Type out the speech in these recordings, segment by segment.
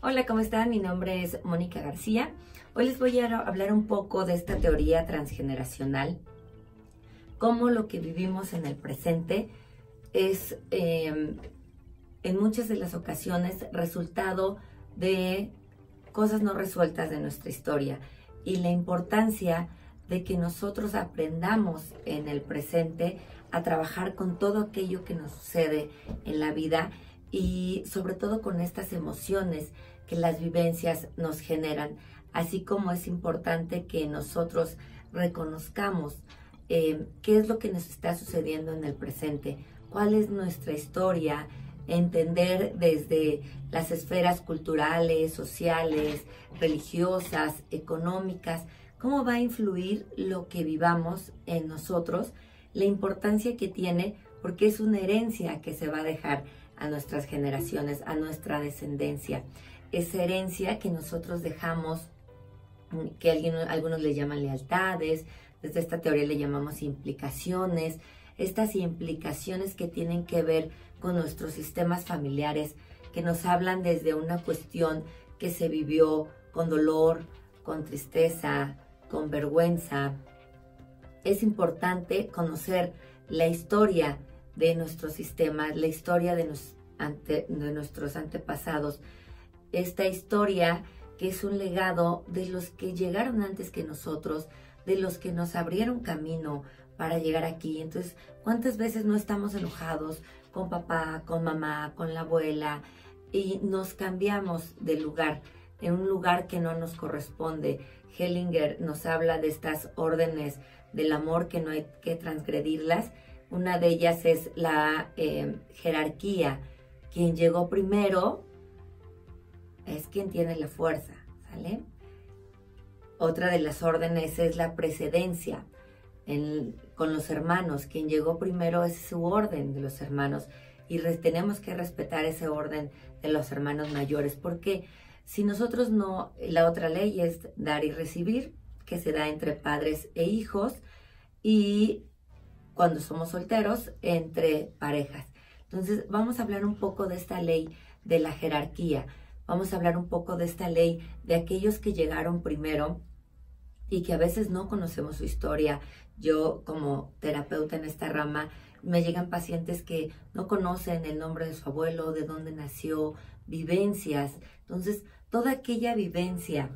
Hola, ¿cómo están? Mi nombre es Mónica García. Hoy les voy a hablar un poco de esta teoría transgeneracional, cómo lo que vivimos en el presente es en muchas de las ocasiones resultado de cosas no resueltas de nuestra historia y la importancia de que nosotros aprendamos en el presente a trabajar con todo aquello que nos sucede en la vida y sobre todo con estas emociones que las vivencias nos generan, así como es importante que nosotros reconozcamos qué es lo que nos está sucediendo en el presente, cuál es nuestra historia, entender desde las esferas culturales, sociales, religiosas, económicas, cómo va a influir lo que vivamos en nosotros, la importancia que tiene, porque es una herencia que se va a dejar a nuestras generaciones, a nuestra descendencia. Esa herencia que nosotros dejamos, que algunos le llaman lealtades, desde esta teoría le llamamos implicaciones, estas implicaciones que tienen que ver con nuestros sistemas familiares, que nos hablan desde una cuestión que se vivió con dolor, con tristeza, con vergüenza. Es importante conocer la historia de nuestros sistemas, la historia de nuestros antepasados, esta historia que es un legado de los que llegaron antes que nosotros, de los que nos abrieron camino para llegar aquí. Entonces, ¿cuántas veces no estamos enojados con papá, con mamá, con la abuela y nos cambiamos de lugar, en un lugar que no nos corresponde? Hellinger nos habla de estas órdenes del amor que no hay que transgredirlas. Una de ellas es la jerarquía. Quien llegó primero es quien tiene la fuerza, ¿sale? Otra de las órdenes es la precedencia con los hermanos. Quien llegó primero es su orden de los hermanos y tenemos que respetar ese orden de los hermanos mayores, porque si nosotros no, la otra ley es dar y recibir, que se da entre padres e hijos, y cuando somos solteros, entre parejas. Entonces, vamos a hablar un poco de esta ley de la jerarquía. Vamos a hablar un poco de esta ley de aquellos que llegaron primero y que a veces no conocemos su historia. Yo, como terapeuta en esta rama, me llegan pacientes que no conocen el nombre de su abuelo, de dónde nació, vivencias. Entonces, toda aquella vivencia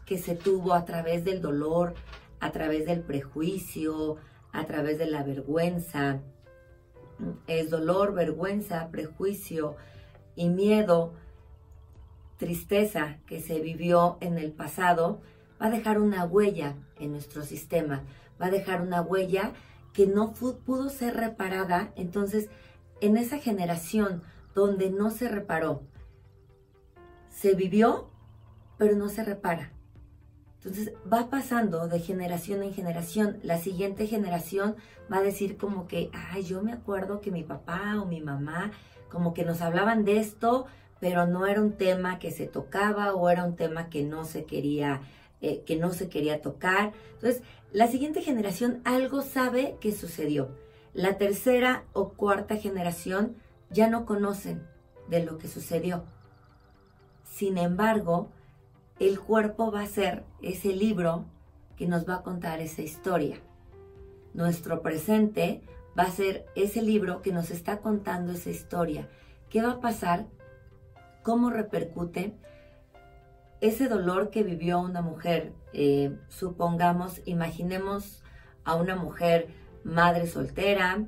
que se tuvo a través del dolor, a través del prejuicio, a través de la vergüenza, es dolor, vergüenza, prejuicio y miedo, tristeza que se vivió en el pasado, va a dejar una huella en nuestro sistema, va a dejar una huella que no pudo ser reparada. Entonces, en esa generación donde no se reparó, se vivió, pero no se repara. Entonces, va pasando de generación en generación. La siguiente generación va a decir como que, ay, yo me acuerdo que mi papá o mi mamá como que nos hablaban de esto, pero no era un tema que se tocaba o era un tema que no se quería tocar. Entonces, la siguiente generación algo sabe que sucedió. La tercera o cuarta generación ya no conocen de lo que sucedió. Sin embargo, el cuerpo va a ser ese libro que nos va a contar esa historia. Nuestro presente va a ser ese libro que nos está contando esa historia. ¿Qué va a pasar? ¿Cómo repercute? Ese dolor que vivió una mujer, supongamos, imaginemos a una mujer madre soltera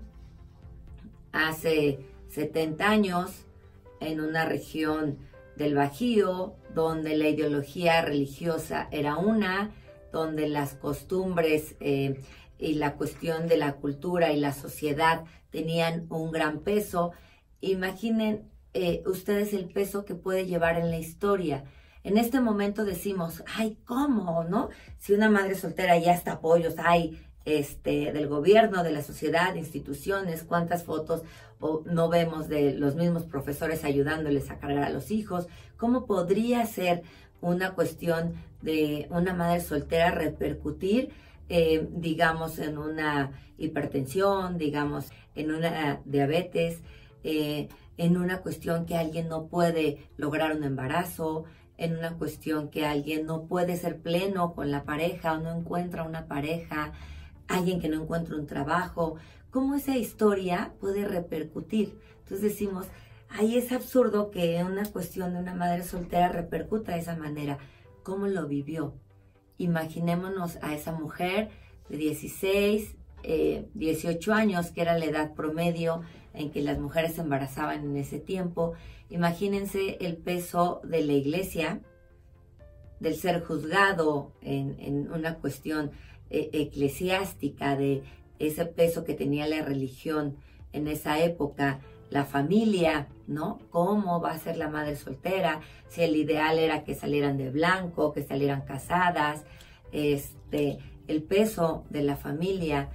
hace 70 años en una región del Bajío, donde la ideología religiosa era una, donde las costumbres y la cuestión de la cultura y la sociedad tenían un gran peso. Imaginen ustedes el peso que puede llevar en la historia. En este momento decimos, ay, ¿cómo, no? Si una madre soltera ya está apoyos, hay del gobierno, de la sociedad, de instituciones, cuántas fotos no vemos de los mismos profesores ayudándoles a cargar a los hijos. ¿Cómo podría ser una cuestión de una madre soltera repercutir, digamos, en una hipertensión, digamos, en una diabetes, en una cuestión que alguien no puede lograr un embarazo, en una cuestión que alguien no puede ser pleno con la pareja o no encuentra una pareja, alguien que no encuentra un trabajo, cómo esa historia puede repercutir. Entonces decimos, ahí es absurdo que una cuestión de una madre soltera repercuta de esa manera. ¿Cómo lo vivió? Imaginémonos a esa mujer de 16, 18 años, que era la edad promedio en que las mujeres se embarazaban en ese tiempo. Imagínense el peso de la iglesia, del ser juzgado en una cuestión eclesiástica, de ese peso que tenía la religión en esa época, la familia, ¿no? ¿Cómo va a ser la madre soltera? Si el ideal era que salieran de blanco, que salieran casadas, el peso de la familia,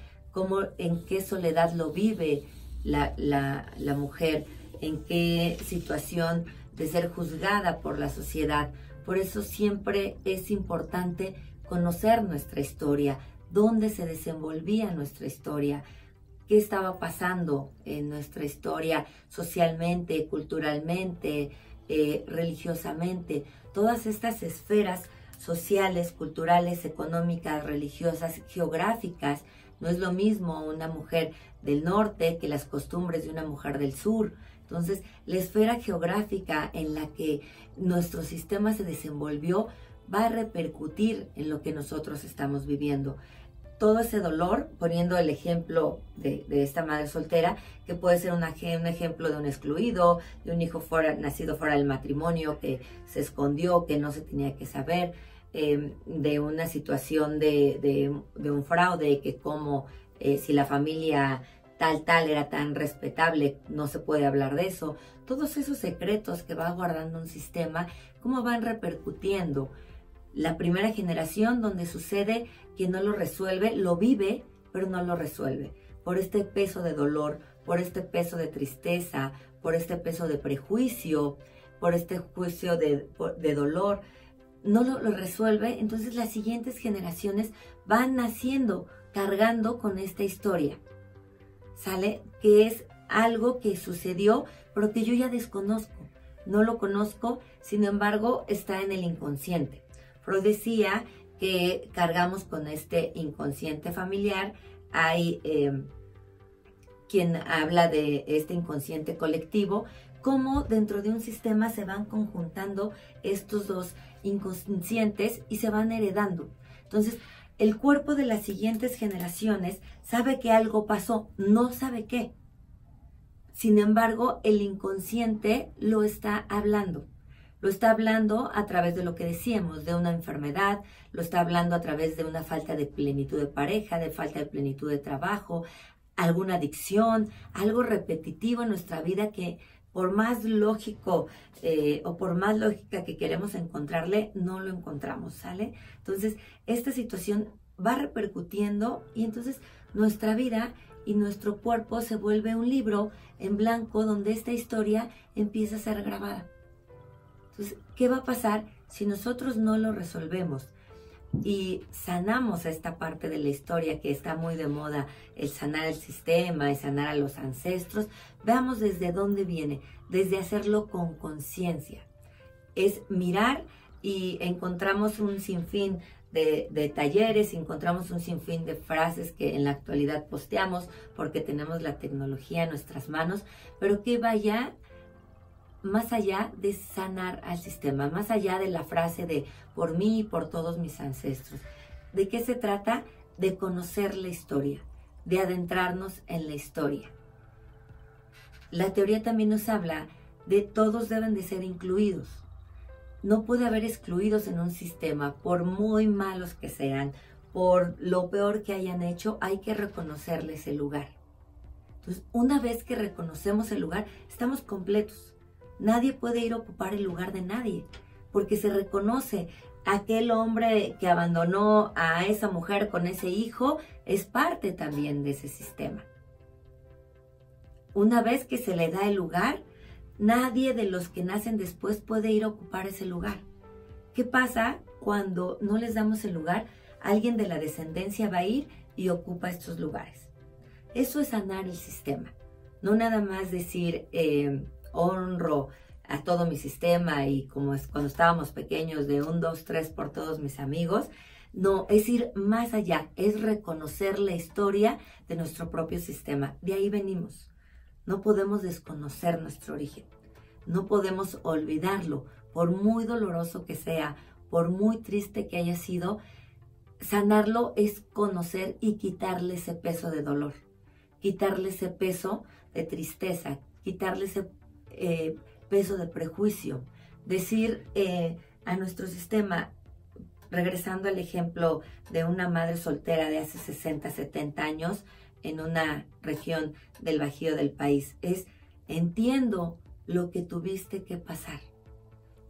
en qué soledad lo vive la mujer, en qué situación de ser juzgada por la sociedad. Por eso siempre es importante conocer nuestra historia, dónde se desenvolvía nuestra historia, qué estaba pasando en nuestra historia socialmente, culturalmente, religiosamente. Todas estas esferas sociales, culturales, económicas, religiosas, geográficas. No es lo mismo una mujer del norte que las costumbres de una mujer del sur. Entonces, la esfera geográfica en la que nuestro sistema se desenvolvió va a repercutir en lo que nosotros estamos viviendo. Todo ese dolor, poniendo el ejemplo de esta madre soltera, que puede ser un ejemplo de un excluido, de un hijo nacido fuera del matrimonio, que se escondió, que no se tenía que saber, de una situación de un fraude, que como si la familia tal era tan respetable, no se puede hablar de eso. Todos esos secretos que va guardando un sistema, cómo van repercutiendo. La primera generación, donde sucede que no lo resuelve, lo vive, pero no lo resuelve. Por este peso de dolor, por este peso de tristeza, por este peso de prejuicio, por este juicio de dolor, no lo resuelve. Entonces las siguientes generaciones van naciendo, cargando con esta historia, ¿sale? Que es algo que sucedió, pero que yo ya desconozco, no lo conozco, sin embargo, está en el inconsciente. Freud decía que cargamos con este inconsciente familiar. Hay quien habla de este inconsciente colectivo, cómo dentro de un sistema se van conjuntando estos dos inconscientes y se van heredando. Entonces, el cuerpo de las siguientes generaciones sabe que algo pasó, no sabe qué. Sin embargo, el inconsciente lo está hablando. Lo está hablando a través de lo que decíamos, de una enfermedad, lo está hablando a través de una falta de plenitud de pareja, de falta de plenitud de trabajo, alguna adicción, algo repetitivo en nuestra vida que por más lógico o por más lógica que queremos encontrarle, no lo encontramos, ¿sale? Entonces, esta situación va repercutiendo y entonces nuestra vida y nuestro cuerpo se vuelve un libro en blanco donde esta historia empieza a ser grabada. Entonces, ¿qué va a pasar si nosotros no lo resolvemos y sanamos esta parte de la historia que está muy de moda, el sanar el sistema, el sanar a los ancestros? Veamos desde dónde viene, desde hacerlo con conciencia. Es mirar y encontramos un sinfín de talleres, encontramos un sinfín de frases que en la actualidad posteamos porque tenemos la tecnología en nuestras manos, pero que vaya más allá de sanar al sistema, más allá de la frase de por mí y por todos mis ancestros. ¿De qué se trata? De conocer la historia, de adentrarnos en la historia. La teoría también nos habla de todos deben de ser incluidos. No puede haber excluidos en un sistema, por muy malos que sean, por lo peor que hayan hecho, hay que reconocerles el lugar. Entonces, una vez que reconocemos el lugar, estamos completos. Nadie puede ir a ocupar el lugar de nadie, porque se reconoce aquel hombre que abandonó a esa mujer con ese hijo, es parte también de ese sistema. Una vez que se le da el lugar, nadie de los que nacen después puede ir a ocupar ese lugar. ¿Qué pasa cuando no les damos el lugar? Alguien de la descendencia va a ir y ocupa estos lugares. Eso es sanar el sistema. No nada más decir, honro a todo mi sistema y como es cuando estábamos pequeños de 1, 2, 3 por todos mis amigos. No, es ir más allá, es reconocer la historia de nuestro propio sistema. De ahí venimos. No podemos desconocer nuestro origen. No podemos olvidarlo, por muy doloroso que sea, por muy triste que haya sido. Sanarlo es conocer y quitarle ese peso de dolor, quitarle ese peso de tristeza, quitarle ese peso de prejuicio. Decir a nuestro sistema, regresando al ejemplo de una madre soltera de hace 60, 70 años en una región del Bajío del país, es: entiendo lo que tuviste que pasar,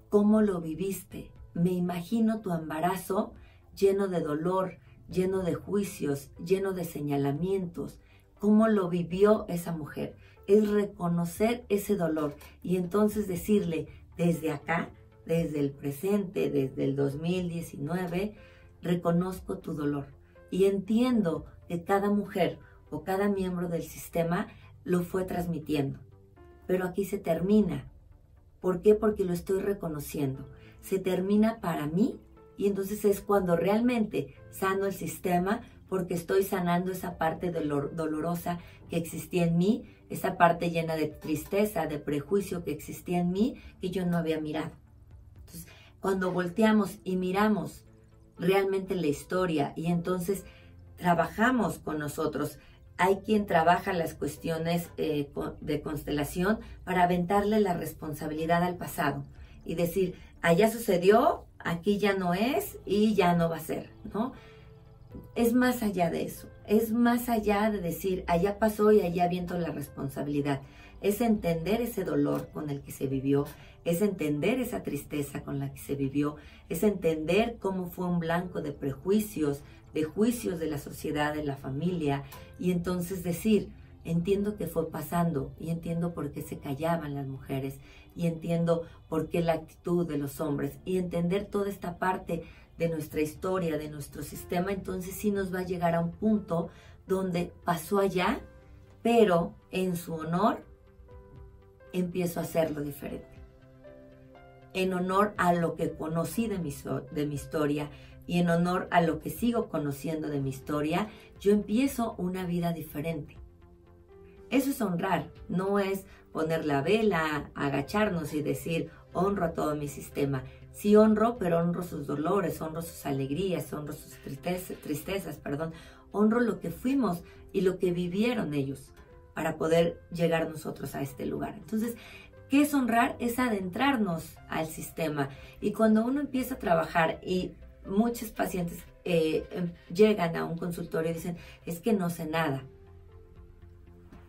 cómo lo viviste, me imagino tu embarazo lleno de dolor, lleno de juicios, lleno de señalamientos, cómo lo vivió esa mujer. Es reconocer ese dolor y entonces decirle: desde acá, desde el presente, desde el 2019, reconozco tu dolor y entiendo que cada mujer o cada miembro del sistema lo fue transmitiendo. Pero aquí se termina. ¿Por qué? Porque lo estoy reconociendo. Se termina para mí y entonces es cuando realmente sano el sistema, porque estoy sanando esa parte dolorosa que existía en mí, esa parte llena de tristeza, de prejuicio que existía en mí y yo no había mirado. Entonces, cuando volteamos y miramos realmente la historia y entonces trabajamos con nosotros, hay quien trabaja las cuestiones de constelación para aventarle la responsabilidad al pasado y decir: allá sucedió, aquí ya no es y ya no va a ser, ¿no? Es más allá de eso, es más allá de decir allá pasó y allá aviento la responsabilidad. Es entender ese dolor con el que se vivió, es entender esa tristeza con la que se vivió, es entender cómo fue un blanco de prejuicios, de juicios de la sociedad, de la familia, y entonces decir: entiendo qué fue pasando y entiendo por qué se callaban las mujeres y entiendo por qué la actitud de los hombres, y entender toda esta parte de nuestra historia, de nuestro sistema. Entonces sí nos va a llegar a un punto donde pasó allá, pero en su honor empiezo a hacerlo diferente. En honor a lo que conocí de mi historia y en honor a lo que sigo conociendo de mi historia, yo empiezo una vida diferente. Eso es honrar, no es poner la vela, agacharnos y decir: honro a todo mi sistema. Sí honro, pero honro sus dolores, honro sus alegrías, honro sus tristezas, honro lo que fuimos y lo que vivieron ellos para poder llegar nosotros a este lugar. Entonces, ¿qué es honrar? Es adentrarnos al sistema. Y cuando uno empieza a trabajar y muchos pacientes llegan a un consultorio y dicen: es que no sé nada.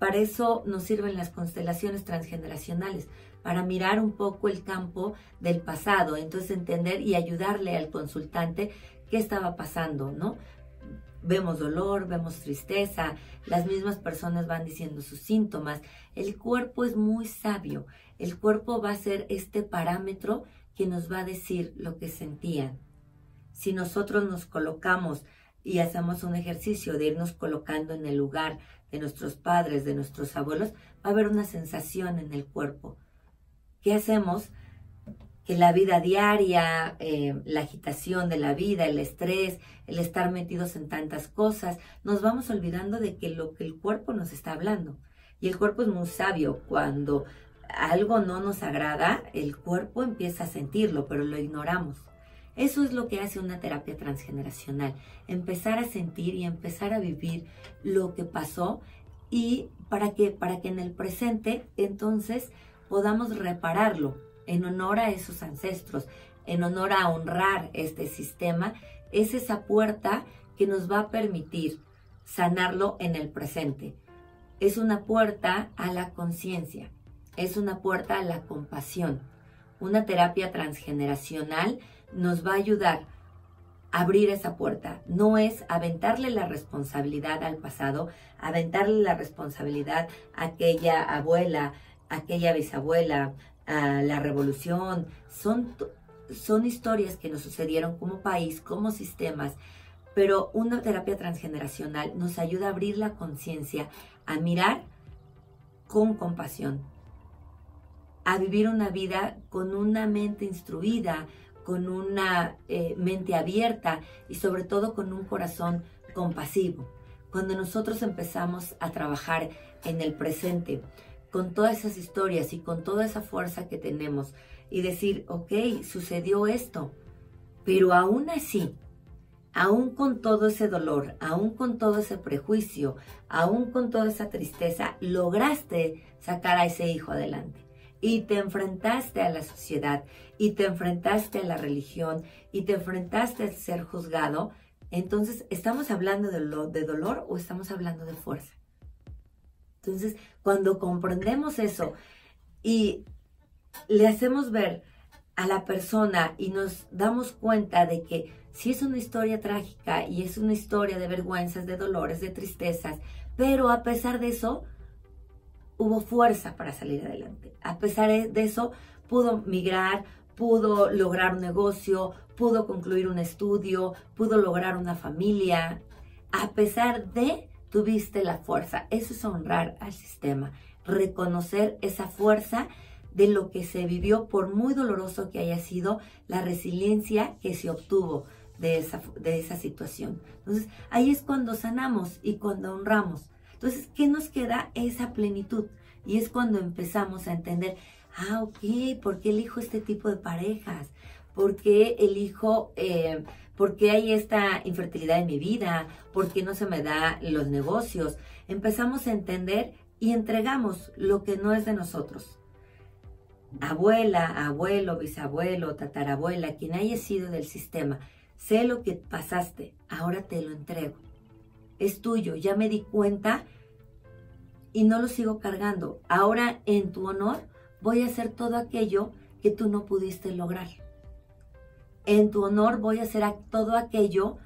Para eso nos sirven las constelaciones transgeneracionales, para mirar un poco el campo del pasado, entonces entender y ayudarle al consultante qué estaba pasando, ¿no? Vemos dolor, vemos tristeza, las mismas personas van diciendo sus síntomas. El cuerpo es muy sabio, el cuerpo va a ser este parámetro que nos va a decir lo que sentían. Si nosotros nos colocamos y hacemos un ejercicio de irnos colocando en el lugar de nuestros padres, de nuestros abuelos, va a haber una sensación en el cuerpo. ¿Qué hacemos? Que la vida diaria, la agitación de la vida, el estrés, el estar metidos en tantas cosas, nos vamos olvidando de que lo que el cuerpo nos está hablando. Y el cuerpo es muy sabio. Cuando algo no nos agrada, el cuerpo empieza a sentirlo, pero lo ignoramos. Eso es lo que hace una terapia transgeneracional, empezar a sentir y empezar a vivir lo que pasó, y para que en el presente entonces podamos repararlo en honor a esos ancestros, en honor a honrar este sistema. Es esa puerta que nos va a permitir sanarlo en el presente. Es una puerta a la conciencia, es una puerta a la compasión. Una terapia transgeneracional nos va a ayudar a abrir esa puerta. No es aventarle la responsabilidad al pasado, aventarle la responsabilidad a aquella abuela, a aquella bisabuela, a la revolución. Son historias que nos sucedieron como país, como sistemas, pero una terapia transgeneracional nos ayuda a abrir la conciencia, a mirar con compasión, a vivir una vida con una mente instruida, con una mente abierta y sobre todo con un corazón compasivo. Cuando nosotros empezamos a trabajar en el presente, con todas esas historias y con toda esa fuerza que tenemos y decir, ok, sucedió esto, pero aún así, aún con todo ese dolor, aún con todo ese prejuicio, aún con toda esa tristeza, lograste sacar a ese hijo adelante. Y te enfrentaste a la sociedad, y te enfrentaste a la religión, y te enfrentaste a ser juzgado. Entonces, ¿estamos hablando de dolor o estamos hablando de fuerza? Entonces, cuando comprendemos eso y le hacemos ver a la persona y nos damos cuenta de que sí es una historia trágica y es una historia de vergüenzas, de dolores, de tristezas, pero a pesar de eso, hubo fuerza para salir adelante. A pesar de eso, pudo migrar, pudo lograr un negocio, pudo concluir un estudio, pudo lograr una familia. A pesar de, tuviste la fuerza. Eso es honrar al sistema, reconocer esa fuerza de lo que se vivió, por muy doloroso que haya sido, la resiliencia que se obtuvo de esa situación. Entonces, ahí es cuando sanamos y cuando honramos. Entonces, ¿qué nos queda? Esa plenitud. Y es cuando empezamos a entender, ok, ¿por qué elijo este tipo de parejas? ¿Por qué elijo, por qué hay esta infertilidad en mi vida? ¿Por qué no se me da los negocios? Empezamos a entender y entregamos lo que no es de nosotros. Abuela, abuelo, bisabuelo, tatarabuela, quien haya sido del sistema, sé lo que pasaste, ahora te lo entrego. Es tuyo, ya me di cuenta y no lo sigo cargando. Ahora, en tu honor, voy a hacer todo aquello que tú no pudiste lograr. En tu honor voy a hacer todo aquello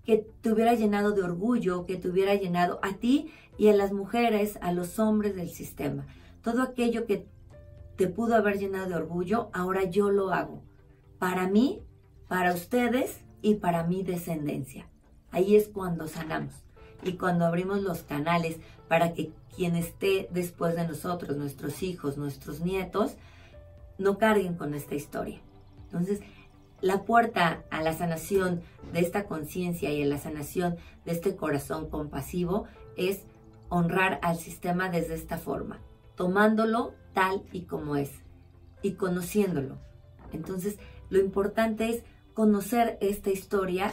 que te hubiera llenado de orgullo, que te hubiera llenado a ti y a las mujeres, a los hombres del sistema. Todo aquello que te pudo haber llenado de orgullo, ahora yo lo hago. Para mí, para ustedes y para mi descendencia. Ahí es cuando sanamos. Y cuando abrimos los canales para que quien esté después de nosotros, nuestros hijos, nuestros nietos, no carguen con esta historia. Entonces, la puerta a la sanación de esta conciencia y a la sanación de este corazón compasivo es honrar al sistema desde esta forma, tomándolo tal y como es y conociéndolo. Entonces, lo importante es conocer esta historia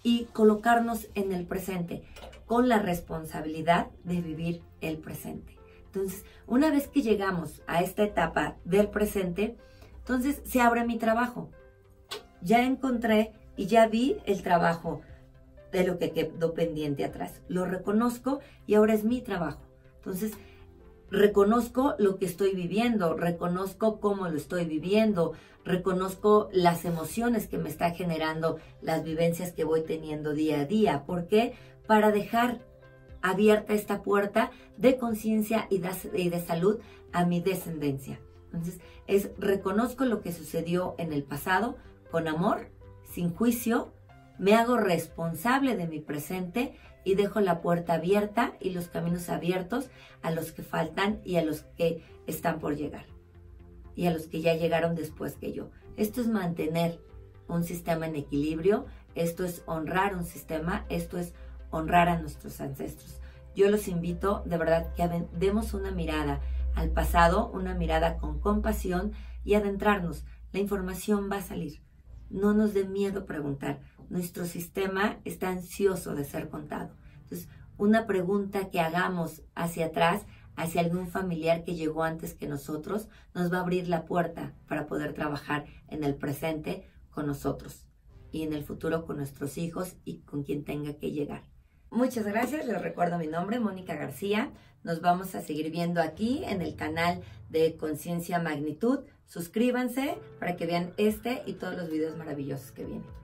y colocarnos en el presente con la responsabilidad de vivir el presente. Entonces, una vez que llegamos a esta etapa del presente, entonces se abre mi trabajo. Ya encontré y ya vi el trabajo de lo que quedó pendiente atrás. Lo reconozco y ahora es mi trabajo. Entonces, reconozco lo que estoy viviendo, reconozco cómo lo estoy viviendo, reconozco las emociones que me está generando, las vivencias que voy teniendo día a día. ¿Por qué? Para dejar abierta esta puerta de conciencia y de salud a mi descendencia. Entonces, reconozco lo que sucedió en el pasado con amor, sin juicio, me hago responsable de mi presente y dejo la puerta abierta y los caminos abiertos a los que faltan y a los que están por llegar. Y a los que ya llegaron después que yo. Esto es mantener un sistema en equilibrio, esto es honrar un sistema, esto es honrar a nuestros ancestros. Yo los invito de verdad que demos una mirada al pasado, una mirada con compasión y adentrarnos. La información va a salir. No nos dé miedo preguntar. Nuestro sistema está ansioso de ser contado. Entonces, una pregunta que hagamos hacia atrás, hacia algún familiar que llegó antes que nosotros, nos va a abrir la puerta para poder trabajar en el presente con nosotros y en el futuro con nuestros hijos y con quien tenga que llegar. Muchas gracias, les recuerdo mi nombre, Mónica García. Nos vamos a seguir viendo aquí en el canal de Conciencia Magnitud. Suscríbanse para que vean este y todos los videos maravillosos que vienen.